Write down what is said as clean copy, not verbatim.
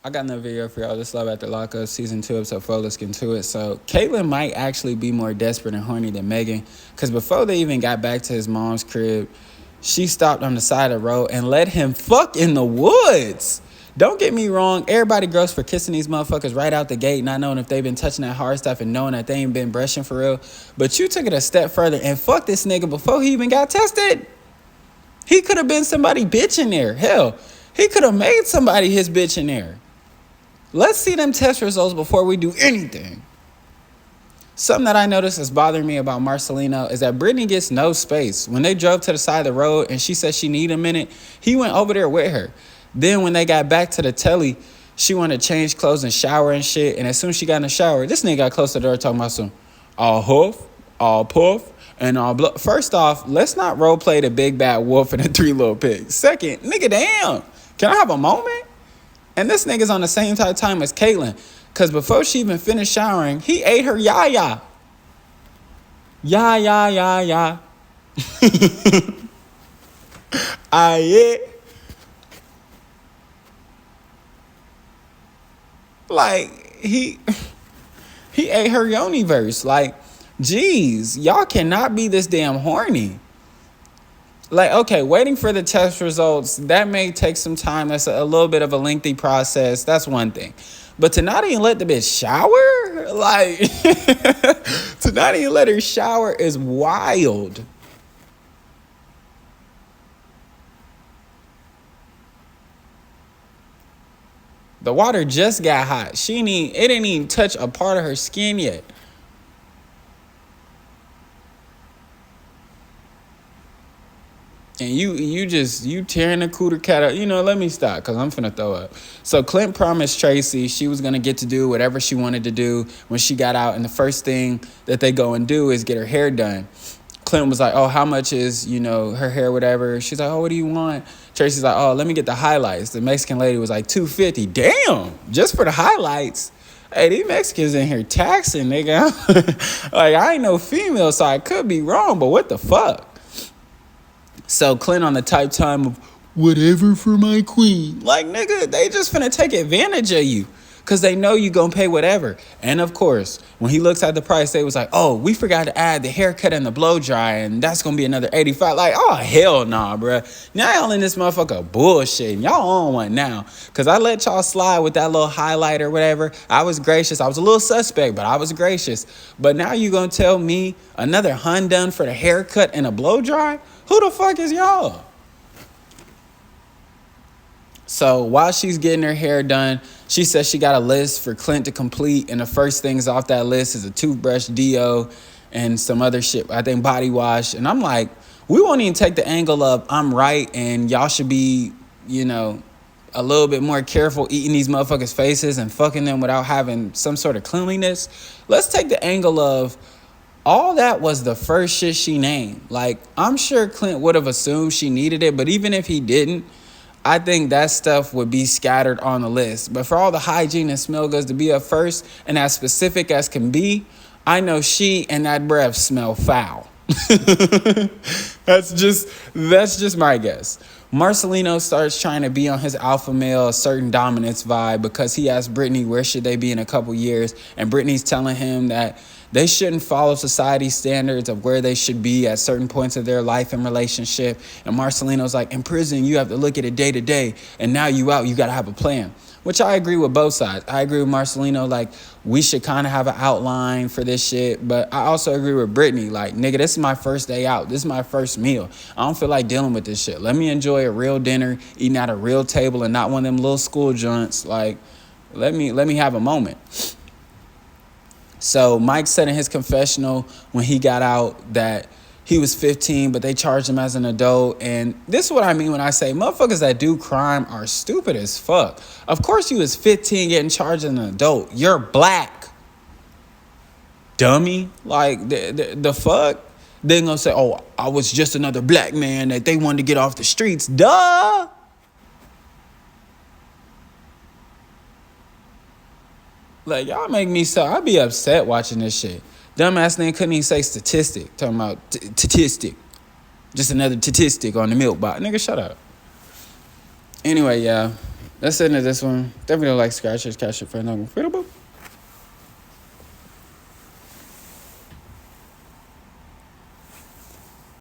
I got another video for y'all. This Love After Lockup, season 2, episode 4. Let's get into it. So, Caitlyn might actually be more desperate and horny than Megan, because before they even got back to his mom's crib, she stopped on the side of the road and let him fuck in the woods. Don't get me wrong, everybody gross for kissing these motherfuckers right out the gate, not knowing if they've been touching that hard stuff and knowing that they ain't been brushing for real. But you took it a step further and fucked this nigga before he even got tested. He could have been somebody bitch in there. Hell, he could have made somebody his bitch in there. Let's see them test results before we do anything. Something that I noticed is bothering me about Marcelino is that Brittany gets no space. When they drove to the side of the road and she said she need a minute, he went over there with her. Then when they got back to the telly, she wanted to change clothes and shower and shit. And as soon as she got in the shower, this nigga got close to the door talking about some all hoof, all puff, and all blood. First off, let's not role play the big bad wolf and the 3 little pigs. Second, nigga, damn. Can I have a moment? And this nigga's on the same type of time as Caitlyn. Because before she even finished showering, he ate her yaya. Ya. Yeah. Like, he ate her yoni-verse. Like, geez, y'all cannot be this damn horny. Like, okay, waiting for the test results, that may take some time. That's a little bit of a lengthy process. That's one thing. But to not even let the bitch shower? Like, to not even let her shower is wild. The water just got hot. It didn't even touch a part of her skin yet. And you tearing the cooter cat up. Let me stop because I'm finna throw up. So Clint promised Tracy she was going to get to do whatever she wanted to do when she got out. And the first thing that they go and do is get her hair done. Clint was like, oh, how much is, her hair, whatever. She's like, oh, what do you want? Tracy's like, oh, let me get the highlights. The Mexican lady was like, $250. Damn, just for the highlights. Hey, these Mexicans in here taxing, nigga. Like, I ain't no female, so I could be wrong, but what the fuck? So Clint on the type time of whatever for my queen. Like, nigga, they just finna take advantage of you because they know you gonna pay whatever. And of course, when he looks at the price, they was like, oh, we forgot to add the haircut and the blow dry, and that's gonna be another $85. Like, oh, hell nah, bruh. Now y'all in this motherfucker bullshit. Y'all on one now. Because I let y'all slide with that little highlight or whatever. I was gracious. I was a little suspect, but I was gracious. But now you gonna tell me another $100 for the haircut and a blow dry? Who the fuck is y'all? So while she's getting her hair done, she says she got a list for Clint to complete. And the first things off that list is a toothbrush, deo, and some other shit. I think body wash. And I'm like, we won't even take the angle of I'm right and y'all should be, a little bit more careful eating these motherfuckers' faces and fucking them without having some sort of cleanliness. Let's take the angle of all that was the first shit she named. Like, I'm sure Clint would have assumed she needed it, but even if he didn't, I think that stuff would be scattered on the list. But for all the hygiene and smell goods to be up first and as specific as can be, I know she and that breath smell foul. That's just my guess. Marcelino starts trying to be on his alpha male, a certain dominance vibe, because he asked Brittany where should they be in a couple years, and Brittany's telling him that they shouldn't follow society's standards of where they should be at certain points of their life and relationship. And Marcelino's like, in prison, you have to look at it day to day. And now you out, you got to have a plan. Which I agree with both sides. I agree with Marcelino, like, we should kind of have an outline for this shit. But I also agree with Brittany, like, nigga, this is my first day out. This is my first meal. I don't feel like dealing with this shit. Let me enjoy a real dinner, eating at a real table and not one of them little school joints. Like, let me have a moment. So Mike said in his confessional when he got out that he was 15, but they charged him as an adult. And this is what I mean when I say motherfuckers that do crime are stupid as fuck. Of course you was 15 getting charged as an adult. You're black. Dummy. Like, the fuck? They're gonna say, oh, I was just another black man that they wanted to get off the streets. Duh. Like, y'all make me so, I'd be upset watching this shit. Dumbass nigga couldn't even say statistic. Talking about statistic. Just another statistic on the milk box. Nigga, shut up. Anyway, yeah. That's the end of this one. Definitely don't like scratchers, catch it for no.